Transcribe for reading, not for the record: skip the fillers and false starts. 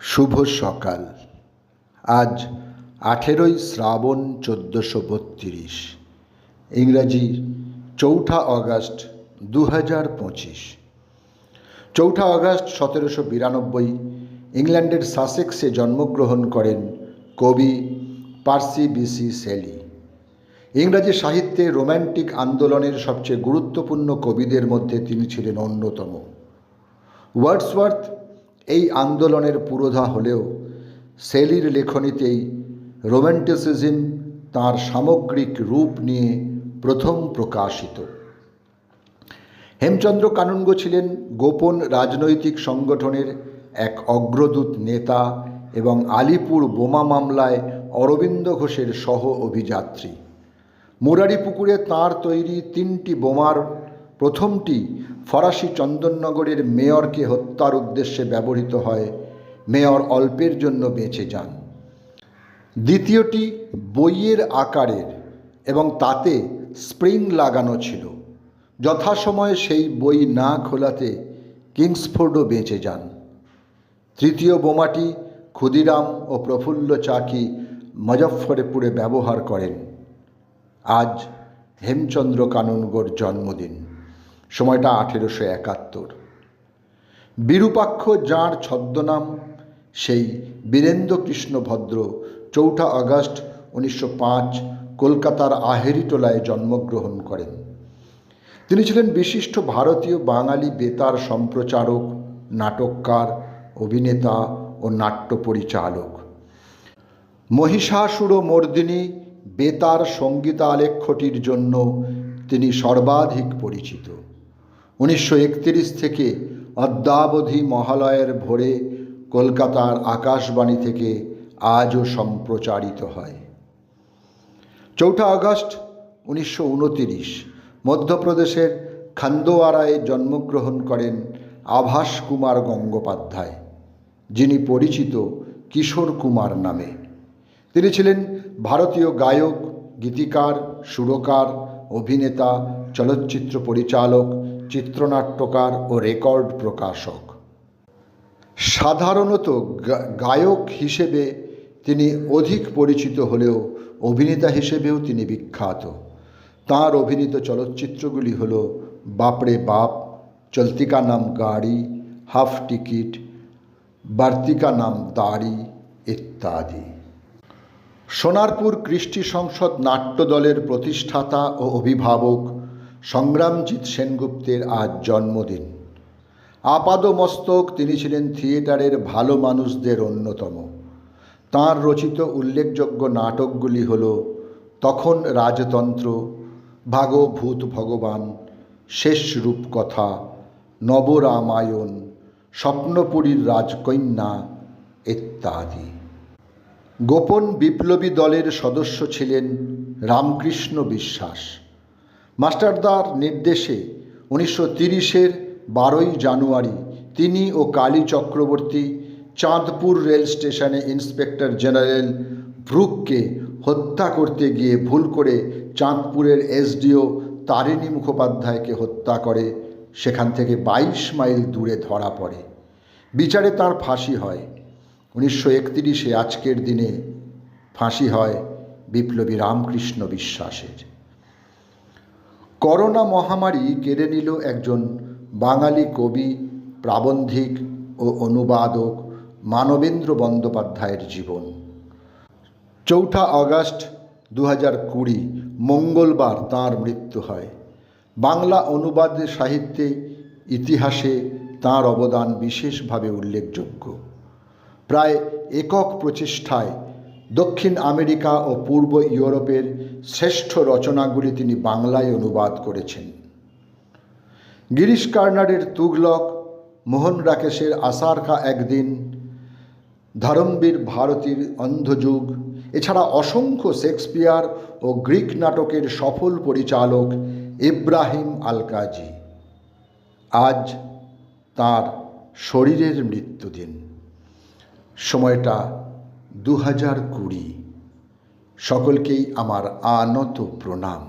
শুভ সকাল। আজ 18ই শ্রাবণ 1432, ইংরাজি 4 আগস্ট 2025। 4 আগস্ট 1792 ইংল্যান্ডের সাসেক্সে জন্মগ্রহণ করেন কবি পার্সি বিসি শেলি। ইংরাজি সাহিত্যে রোম্যান্টিক আন্দোলনের সবচেয়ে গুরুত্বপূর্ণ কবিদের মধ্যে তিনি ছিলেন অন্যতম। ওয়ার্ডসওয়ার্থ এই আন্দোলনের পুরোধা হলেও শেলির লেখনীতেই রোম্যান্টিসিজম তাঁর সামগ্রিক রূপ নিয়ে প্রথম প্রকাশিত। হেমচন্দ্র কানুনগো ছিলেন গোপন রাজনৈতিক সংগঠনের এক অগ্রদূত নেতা এবং আলিপুর বোমা মামলায় অরবিন্দ ঘোষের সহ অভিযাত্রী। মুরারিপুকুরে তাঁর তৈরি 3টি বোমার প্রথমটি ফরাসি চন্দননগরের মেয়রকে হত্যার উদ্দেশ্যে ব্যবহৃত হয়, মেয়র অল্পের জন্য বেঁচে যান। দ্বিতীয়টি বইয়ের আকারের এবং তাতে স্প্রিং লাগানো ছিল। যথাসময়ে সেই বই না খোলাতে কিংসফোর্ডও বেঁচে যান। তৃতীয় বোমাটি ক্ষুদিরাম ও প্রফুল্ল চাকি মুজফ্ফরপুরে ব্যবহার করেন। আজ হেমচন্দ্র কানুনগোর জন্মদিন, সময়টা 1871। বিরূপাক্ষ যাঁর ছদ্মনাম, সেই বীরেন্দ্রকৃষ্ণ ভদ্র 4 আগস্ট 1905 কলকাতার আহেরিটোলায় জন্মগ্রহণ করেন। তিনি ছিলেন বিশিষ্ট ভারতীয় বাঙালি বেতার সম্প্রচারক, নাটককার, অভিনেতা ও নাট্য পরিচালক। মহিষাসুরমর্দিনী বেতার সঙ্গীতালেখ্যটির জন্য তিনি সর্বাধিক পরিচিত। 1931 থেকে অদ্যাবধি মহালয়ের ভোরে কলকাতার আকাশবাণী থেকে আজও সম্প্রচারিত হয়। 4 আগস্ট 1929 মধ্যপ্রদেশের খান্দোয়ারায় জন্মগ্রহণ করেন আভাস কুমার গঙ্গোপাধ্যায়, যিনি পরিচিত কিশোর কুমার নামে। তিনি ছিলেন ভারতীয় গায়ক, গীতিকার, সুরকার, অভিনেতা, চলচ্চিত্র পরিচালক, চিত্রনাট্যকার ও রেকর্ড প্রকাশক। সাধারণত গায়ক হিসেবে তিনি অধিক পরিচিত হলেও অভিনেতা হিসেবেও তিনি বিখ্যাত। তাঁর অভিনীত চলচ্চিত্রগুলি হল বাপরে বাপ, চলতি কা নাম গাড়ি, হাফ টিকিট, বাড়তি কা নাম দাড়ি ইত্যাদি। সোনারপুর কৃষ্টি সংসদ নাট্য দলের প্রতিষ্ঠাতা ও অভিভাবক সংগ্রামজিৎ সেনগুপ্তের আজ জন্মদিন। আপাদমস্তক তিনি ছিলেন থিয়েটারের ভালো মানুষদের অন্যতম। তাঁর রচিত উল্লেখযোগ্য নাটকগুলি হল তখন রাজতন্ত্র, ভাগো ভূত ভগবান, শেষ রূপকথা, নবরামায়ণ, স্বপ্নপুরীর রাজকন্যা ইত্যাদি। গোপন বিপ্লবী দলের সদস্য ছিলেন রামকৃষ্ণ বিশ্বাস। মাস্টারদার নির্দেশে 1930-এর 12ই জানুয়ারি তিনি ও কালী চক্রবর্তী চাঁদপুর রেল স্টেশনে ইন্সপেক্টর জেনারেল ব্রুককে হত্যা করতে গিয়ে ভুল করে চাঁদপুরের এসডিও তারিণী মুখোপাধ্যায়কে হত্যা করে সেখান থেকে 22 মাইল দূরে ধরা পড়ে। বিচারে তার ফাঁসি হয়। 1931-এ আজকের দিনে ফাঁসি হয় বিপ্লবী রামকৃষ্ণ বিশ্বাসের। করোনা মহামারী কেড়ে নিল একজন বাঙালি কবি, প্রাবন্ধিক ও অনুবাদক মানবেন্দ্র বন্দ্যোপাধ্যায়ের জীবন। 4 আগস্ট 2020 মঙ্গলবার তাঁর মৃত্যু হয়। বাংলা অনুবাদ সাহিত্যে, ইতিহাসে তাঁর অবদান বিশেষভাবে উল্লেখযোগ্য। প্রায় একক প্রচেষ্টায় দক্ষিণ আমেরিকা ও পূর্ব ইউরোপের শ্রেষ্ঠ রচনাগুলি তিনি বাংলায় অনুবাদ করেছেন। গিরিশ কার্নাডের তুগলক, মোহন রাকেশের আষাঢ় কা একদিন, ধরমবীর ভারতীর অন্ধযুগ, এছাড়া অসংখ্য শেক্সপিয়ার ও গ্রিক নাটকের সফল পরিচালক ইব্রাহিম আলকাজি। আজ তাঁর শরীরের মৃত্যুদিন, সময়টা 2020। সকলকেই আমার আনত প্রণাম।